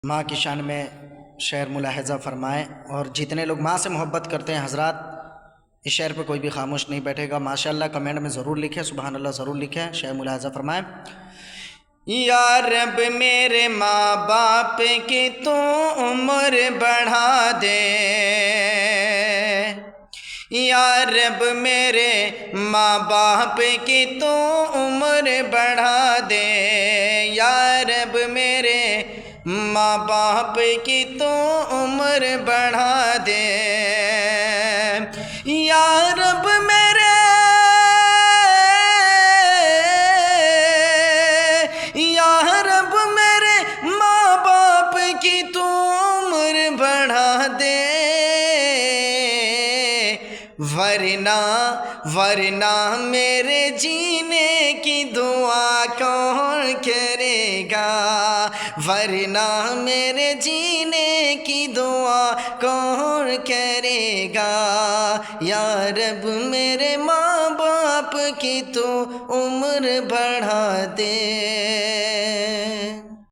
ماں کی شان میں شعر ملاحظہ فرمائیں، اور جتنے لوگ ماں سے محبت کرتے ہیں حضرات، اس شعر پہ کوئی بھی خاموش نہیں بیٹھے گا، ماشاءاللہ کمنٹ میں ضرور لکھیں، سبحان اللہ ضرور لکھیں، شعر ملاحظہ فرمائیں۔ یا رب میرے ماں باپ کی تو عمر بڑھا دے، یا رب میرے ماں باپ کی تو عمر بڑھا دے، یا رب میرے ماں باپ کی تو عمر بڑھا دے، یا رب میرے ماں باپ کی تو عمر بڑھا دے، ورنہ میرے جینے کی دعا کون کرے گا، ورنہ میرے جینے کی دعا کون کرے گا، یا رب میرے ماں باپ کی تو عمر بڑھا دے۔